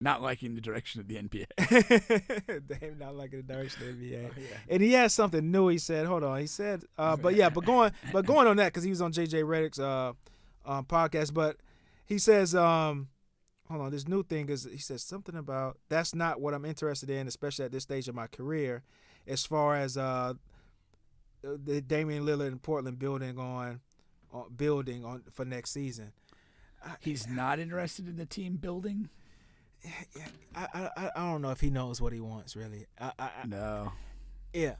not liking the direction of the NBA. Dame not liking the direction of the NBA. Oh, yeah. And he has something new. He said, "Hold on." He said, but going on that because he was on JJ Redick's podcast. But he says, hold on. This new thing is he says something about that's not what I'm interested in, especially at this stage of my career, as far as the Damian Lillard and Portland building on for next season. He's not interested in the team building. I don't know if he knows what he wants really. No. Yeah,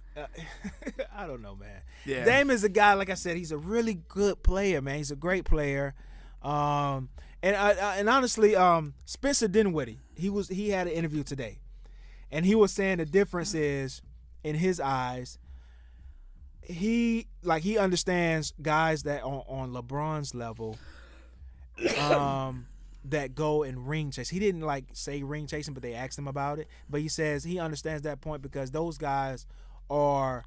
I don't know, man. Yeah. Dame is a guy, like I said, he's a really good player, man. He's a great player. And honestly, Spencer Dinwiddie, he had an interview today, and he was saying the difference is in his eyes. He understands guys that on LeBron's level, that go and ring chase. He didn't say ring chasing, but they asked him about it. But he says he understands that point because those guys are,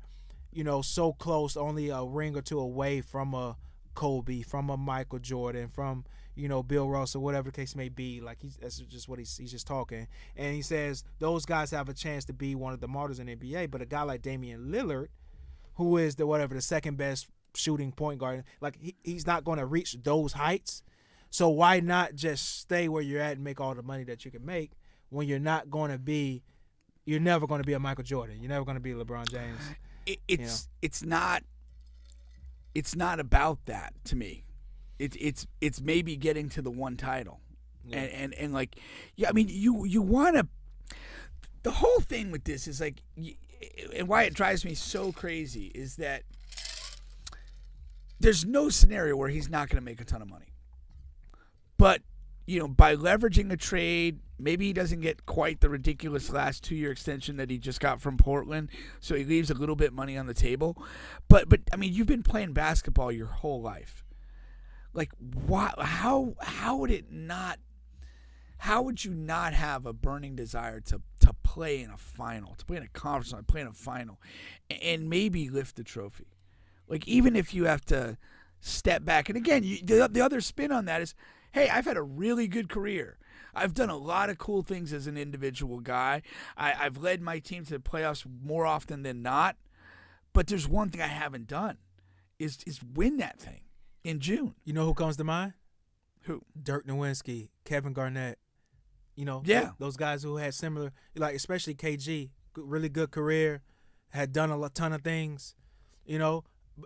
so close, only a ring or two away from a Kobe, from a Michael Jordan, from Bill Russell, whatever the case may be. That's just what he's just talking. And he says those guys have a chance to be one of the martyrs in the NBA. But a guy like Damian Lillard, who is the second best shooting point guard, he's not going to reach those heights. So why not just stay where you're at and make all the money that you can make when you're never going to be a Michael Jordan. You're never going to be LeBron James. It's not about that to me. It's maybe getting to the one title. Yeah. And I mean, you want to – the whole thing with this is and why it drives me so crazy is that there's no scenario where he's not going to make a ton of money. But, by leveraging a trade, maybe he doesn't get quite the ridiculous last 2-year extension that he just got from Portland, so he leaves a little bit of money on the table. But I mean, you've been playing basketball your whole life. Why? How would it not? How would you not have a burning desire to play in a final, to play in a conference, to play in a final, and maybe lift the trophy? Even if you have to step back, and again, the other spin on that is, hey, I've had a really good career. I've done a lot of cool things as an individual guy. I've led my team to the playoffs more often than not. But there's one thing I haven't done is win that thing in June. You know who comes to mind? Who? Dirk Nowitzki, Kevin Garnett. Yeah. Those guys who had similar, especially KG, really good career, had done a ton of things, And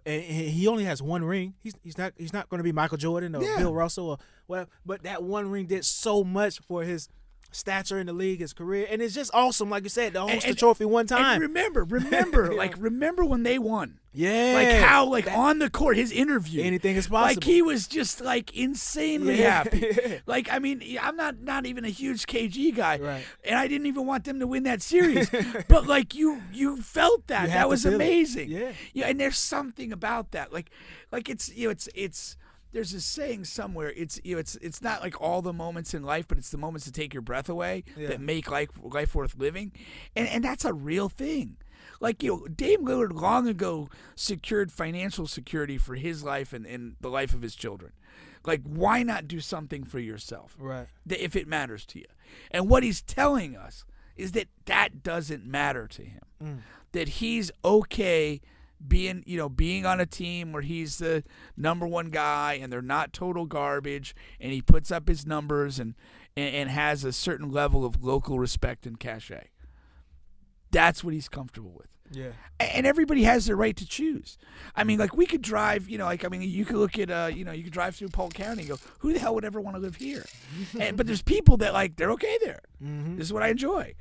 he only has one ring. He's not going to be Michael Jordan or Bill Russell or whatever. But that one ring did so much for his stature in the league, his career, and it's just awesome. Like you said, to host the trophy one time. And remember, remember when they won? Yeah, how on the court, his interview, anything is possible. He was just insanely happy. I mean, I'm not even a huge KG guy, right? And I didn't even want them to win that series. But you felt that. That was amazing. Yeah. And there's something about that. It's there's a saying somewhere. It's not all the moments in life, but it's the moments that take your breath away that make life worth living, and that's a real thing. Dame Lillard long ago secured financial security for his life and the life of his children. Why not do something for yourself? Right. If it matters to you. And what he's telling us is that doesn't matter to him. That he's okay being on a team where he's the number one guy and they're not total garbage, and he puts up his numbers and has a certain level of local respect and cachet. That's what he's comfortable with. Yeah. And everybody has their right to choose. I mean, we could drive, you could look at, you could drive through Polk County and go, who the hell would ever want to live here? But there's people that, they're okay there. Mm-hmm. This is what I enjoy.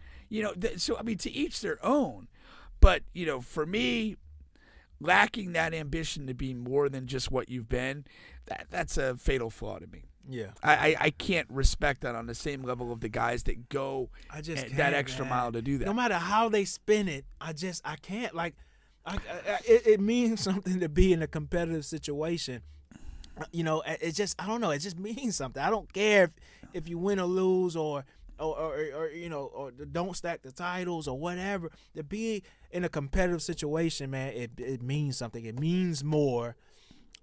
So, I mean, to each their own. But, for me, lacking that ambition to be more than just what you've been, that's a fatal flaw to me. Yeah, I can't respect that on the same level of the guys that go that extra mile to do that. No matter how they spin it, I can't. It means something to be in a competitive situation. It just, I don't know. It just means something. I don't care if you win or lose or don't stack the titles or whatever. To be in a competitive situation, man, it means something. It means more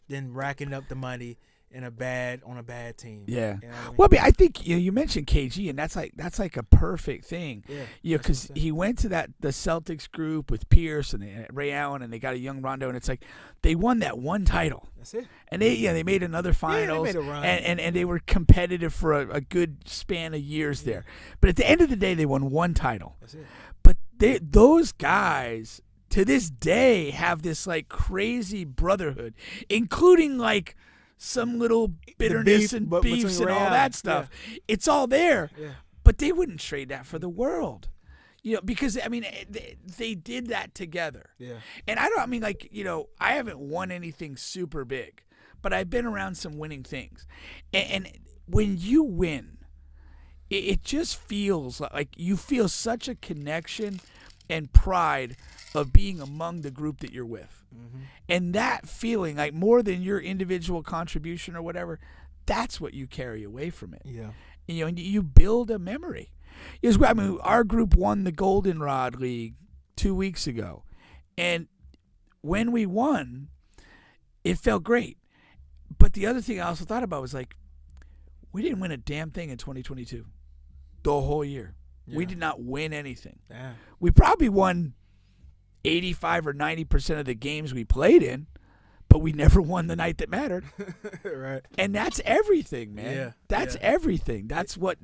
than racking up the money. on a bad team. Yeah. You know what I mean? Well, I mean, I think you mentioned KG, and that's like a perfect thing. Yeah. Because he went to the Celtics group with Pierce and Ray Allen, and they got a young Rondo, and it's like they won that one title. That's it. And they made another finals, they made a run. and they were competitive for a good span of years there. But at the end of the day, they won one title. That's it. But those guys to this day have this like crazy brotherhood, including like some little bitterness and beefs and all that stuff. Yeah. It's all there. Yeah. But they wouldn't trade that for the world. Because I mean, they did that together. Yeah. And I haven't won anything super big, but I've been around some winning things. And when you win, it just feels like you feel such a connection and pride of being among the group that you're with. Mm-hmm. And that feeling, like more than your individual contribution or whatever, that's what you carry away from it. Yeah. And you build a memory. I mean, our group won the Goldenrod League 2 weeks ago. And when we won, it felt great. But the other thing I also thought about was like, we didn't win a damn thing in 2022. The whole year. Yeah. We did not win anything. Yeah. We probably won 85 or 90% of the games we played in, but we never won the night that mattered. Right. And that's everything, man. Yeah. That's everything. That's what,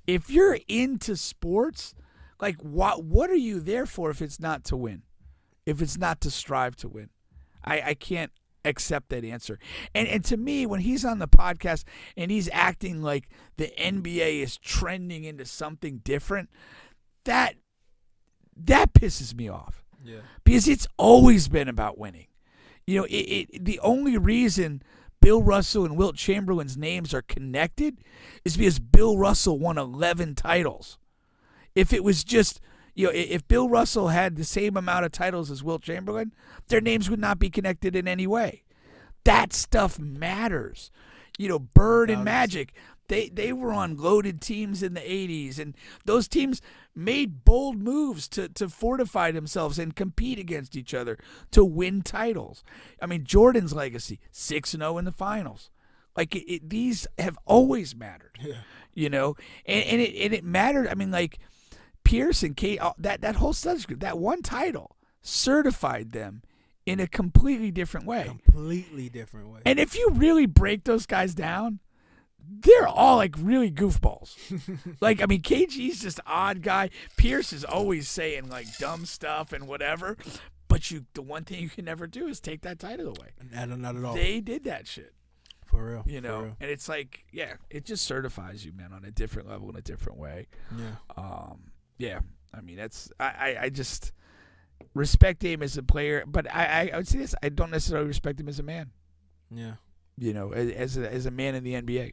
if you're into sports, like what are you there for if it's not to win? If it's not to strive to win? I can't accept that answer. And to me, when he's on the podcast and he's acting like the NBA is trending into something different, that pisses me off. Yeah. Because it's always been about winning. The only reason Bill Russell and Wilt Chamberlain's names are connected is because Bill Russell won 11 titles. If it was just, if Bill Russell had the same amount of titles as Wilt Chamberlain, their names would not be connected in any way. That stuff matters. Bird and Magic, they were on loaded teams in the 80s, and those teams made bold moves to fortify themselves and compete against each other to win titles. I mean, Jordan's legacy, 6-0 in the finals. Like, these have always mattered. Yeah. And it mattered. I mean, like, Pierce and Kate, that whole Celtics group, that one title certified them in a completely different way. And if you really break those guys down, they're all like really goofballs. Like, I mean, KG's just an odd guy. Pierce is always saying like dumb stuff and whatever. But the one thing you can never do is take that title away. Not at all. They did that shit. For real. For real. And it's like, yeah, it just certifies you, man, on a different level in a different way. Yeah. Yeah. I mean, I just respect him as a player, but I would say this: I don't necessarily respect him as a man. Yeah. As a man in the NBA.